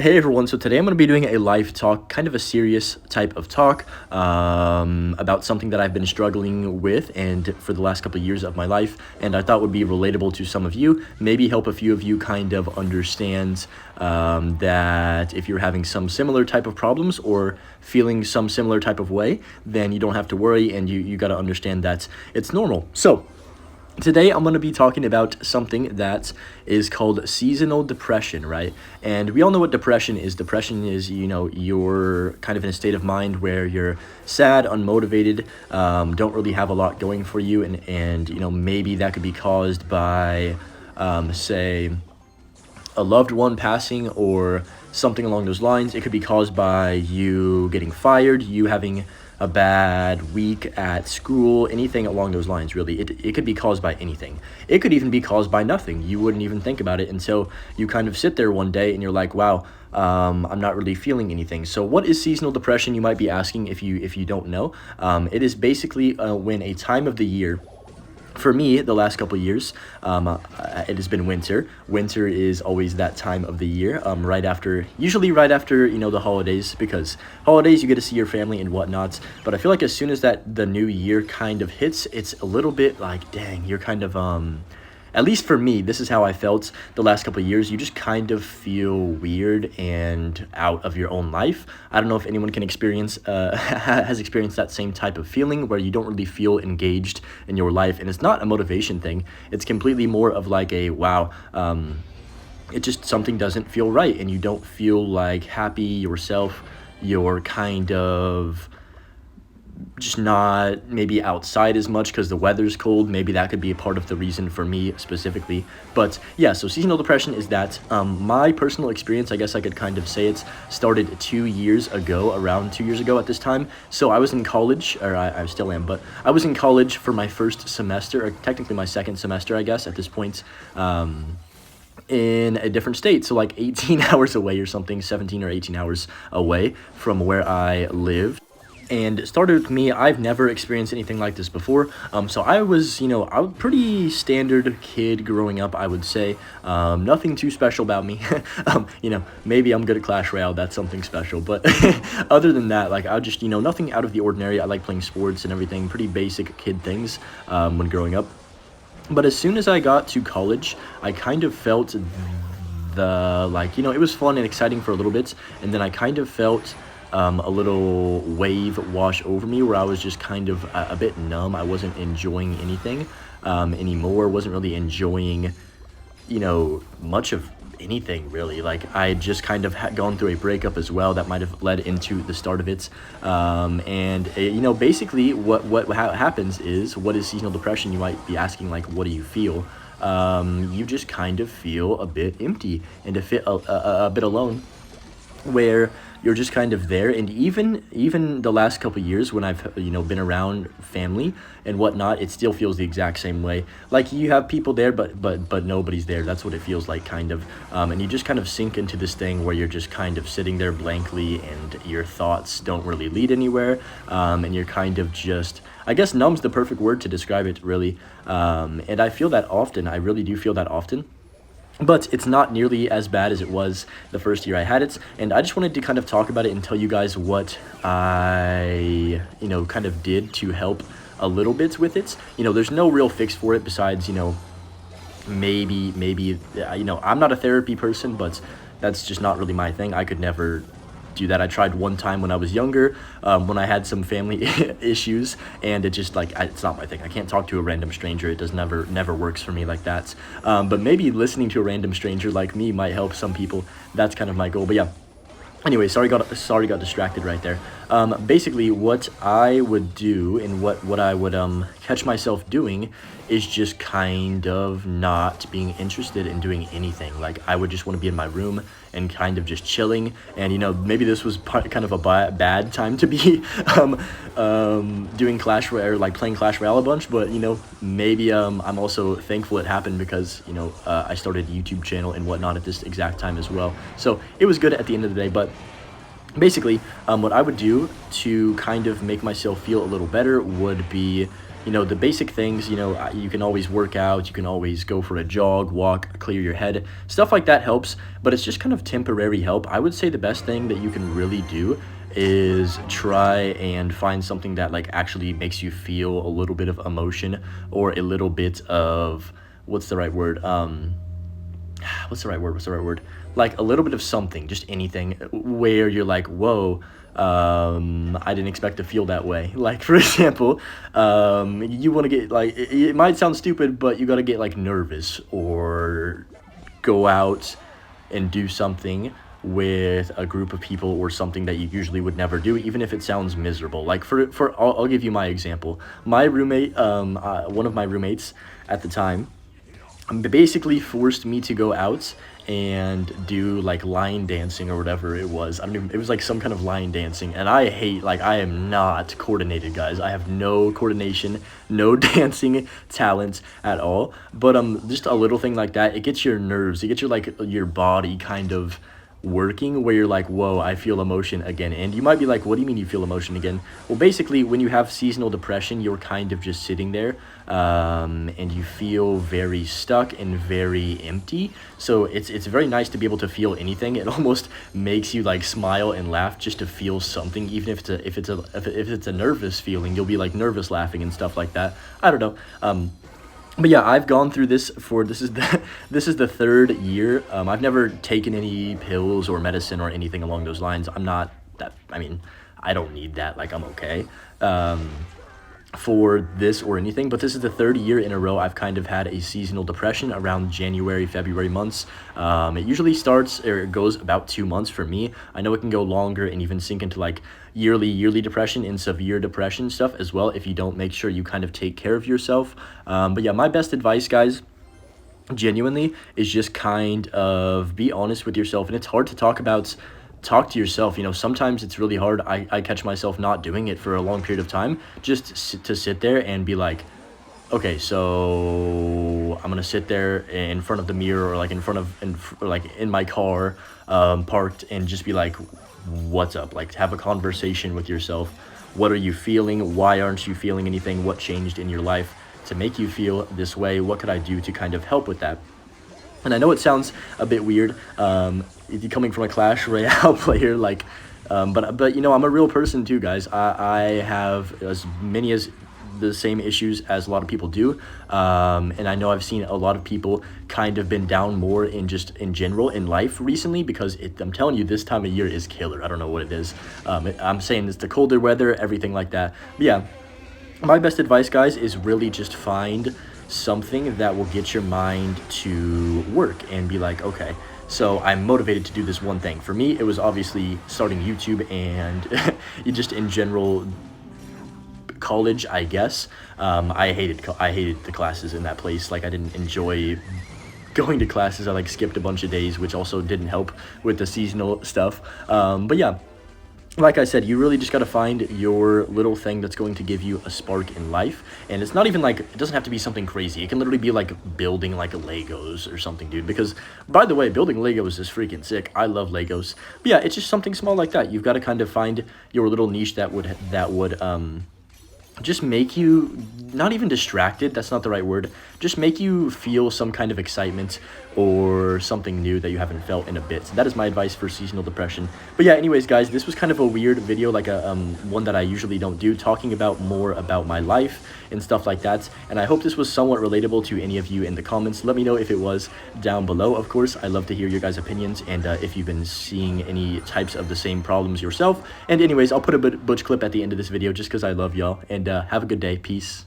Hey everyone, so today I'm going to be doing a live talk, kind of a serious type of talk about something that I've been struggling with and for the last couple of years of my life, and I thought would be relatable to some of you, maybe help a few of you kind of understand that if you're having some similar type of problems or feeling some similar type of way, then you don't have to worry and you got to understand that it's normal. So today, I'm going to be talking about something that is called seasonal depression, right? And we all know what depression is. Depression is, you're kind of in a state of mind where you're sad, unmotivated, don't really have a lot going for you. And maybe that could be caused by, say, a loved one passing or something along those lines. It could be caused by you getting fired, you having a bad week at school, anything along those lines, really. It could be caused by anything. It could even be caused by nothing. You wouldn't even think about it until you kind of sit there one day and you're like, wow, I'm not really feeling anything. So what is seasonal depression, you might be asking if you don't know. It is basically when a time of the year, for me, the last couple of years, it has been winter. Winter is always that time of the year, usually right after, the holidays, because holidays, you get to see your family and whatnot. But I feel like as soon as the new year kind of hits, it's a little bit like, dang, you're kind of, at least for me, this is how I felt the last couple of years. You just kind of feel weird and out of your own life. I don't know if anyone can experience has experienced that same type of feeling where you don't really feel engaged in your life, and it's not a motivation thing. It's completely more of like a wow. It just something doesn't feel right, and you don't feel like happy yourself. You're kind of just not maybe outside as much because the weather's cold. Maybe that could be a part of the reason for me specifically. But yeah, so seasonal depression is that. My personal experience, I guess I could kind of say, it's started around 2 years ago at this time. So I was in college, or I still am, but I was in college for my first semester, or technically my second semester, I guess, at this point. In a different state, so like 18 hours away or something, 17 or 18 hours away from where I lived. And it started with me. I've never experienced anything like this before. So I was a pretty standard kid growing up, I would say. Nothing too special about me. Maybe I'm good at Clash Royale. That's something special. But other than that, like, I just, nothing out of the ordinary. I like playing sports and everything. Pretty basic kid things when growing up. But as soon as I got to college, I kind of felt it was fun and exciting for a little bit. And then I kind of felt a little wave wash over me where I was just kind of a bit numb. I wasn't enjoying anything anymore. Wasn't really enjoying, much of anything really. Like, I had just kind of gone through a breakup as well that might have led into the start of it. Basically what happens is, what is seasonal depression? You might be asking, like, what do you feel? You just kind of feel a bit empty and a bit alone, where you're just kind of there. And even the last couple of years when I've been around family and whatnot, it still feels the exact same way. Like, you have people there, but nobody's there. That's what it feels like, kind of. And you just kind of sink into this thing where you're just kind of sitting there blankly, and your thoughts don't really lead anywhere. And you're kind of just, I guess numb's the perfect word to describe it, really. And I feel that often. I really do feel that often. But it's not nearly as bad as it was the first year I had it. And I just wanted to kind of talk about it and tell you guys what I, kind of did to help a little bit with it. There's no real fix for it besides, maybe, I'm not a therapy person, but that's just not really my thing. I could never do that. I tried one time when I was younger, when I had some family issues, and it just, it's not my thing. I can't talk to a random stranger. It does never works for me like that. But maybe listening to a random stranger like me might help some people. That's kind of my goal. But yeah. Anyway, got distracted right there. Basically, what I would do and what I would catch myself doing is just kind of not being interested in doing anything. Like, I would just want to be in my room and kind of just chilling. And maybe this was kind of a bad time to be doing Clash Royale, or like playing Clash Royale a bunch. But maybe I'm also thankful it happened because I started a YouTube channel and whatnot at this exact time as well. So it was good at the end of the day. But basically, what I would do to kind of make myself feel a little better would be you know, the basic things, you know, you can always work out, you can always go for a jog, walk, clear your head. Stuff like that helps, but it's just kind of temporary help. I would say the best thing that you can really do is try and find something that like actually makes you feel a little bit of emotion, or a little bit of, what's the right word? What's the right word? Like a little bit of something, just anything where you're like, whoa, I didn't expect to feel that way. Like, for example, you want to get like, it might sound stupid, but you got to get like nervous, or go out and do something with a group of people, or something that you usually would never do, even if it sounds miserable. Like, I'll give you my example. My roommate, one of my roommates at the time, basically forced me to go out and do like line dancing or whatever it was. I mean, it was like some kind of line dancing, and I hate, like, I am not coordinated, guys. I have no coordination, no dancing talent at all. But just a little thing like that, it gets your nerves, it gets your, like, your body kind of working, where you're like, whoa, I feel emotion again. And you might be like, what do you mean you feel emotion again? Well, basically, when you have seasonal depression, you're kind of just sitting there, and you feel very stuck and very empty. So it's very nice to be able to feel anything. It almost makes you like smile and laugh just to feel something, even if it's a nervous feeling. You'll be like nervous laughing and stuff like that. I don't know. But yeah, I've gone through this for, this is the this is the third year. I've never taken any pills or medicine or anything along those lines. I'm not that, I mean, I don't need that. Like, I'm okay for this or anything. But this is the third year in a row I've kind of had a seasonal depression around January, February months. It usually starts, or it goes about 2 months for me. I know it can go longer and even sink into like yearly depression and severe depression stuff as well, if you don't make sure you kind of take care of yourself. But yeah, my best advice, guys, genuinely, is just kind of be honest with yourself. And it's hard to talk to yourself, you know. Sometimes it's really hard. I catch myself not doing it for a long period of time, just to sit there and be like, okay, so I'm gonna sit there in front of the mirror, or like like in my car, parked, and just be like, what's up? Like, have a conversation with yourself. What are you feeling? Why aren't you feeling anything? What changed in your life to make you feel this way? What could I do to kind of help with that? And I know it sounds a bit weird, coming from a Clash Royale player, like, but you know, I'm a real person too, guys. I have as many as the same issues as a lot of people do, and I know I've seen a lot of people kind of been down more in general in life recently, because I'm telling you, this time of year is killer. I don't know what it is. I'm saying it's the colder weather, everything like that. But yeah, my best advice, guys, is really just find something that will get your mind to work and be like, okay, so I'm motivated to do this one thing. For me, it was obviously starting YouTube, and just in general college, I guess. I hated the classes in that place. Like, I didn't enjoy going to classes. I like skipped a bunch of days, which also didn't help with the seasonal stuff. But yeah, like I said, you really just got to find your little thing that's going to give you a spark in life. And it's not even like, it doesn't have to be something crazy. It can literally be like building like Legos or something, dude. Because, by the way, building Legos is freaking sick. I love Legos. But yeah, it's just something small like that. You've got to kind of find your little niche that would just make you not even distracted, that's not the right word, just make you feel some kind of excitement or something new that you haven't felt in a bit. So that is my advice for seasonal depression. But yeah, anyways, guys, this was kind of a weird video, like a one that I usually don't do, talking about more about my life and stuff like that. And I hope this was somewhat relatable to any of you in the comments. Let me know if it was down below. Of course, I love to hear your guys' opinions, and if you've been seeing any types of the same problems yourself. And anyways, I'll put a butch clip at the end of this video just because I love y'all. And have a good day. Peace.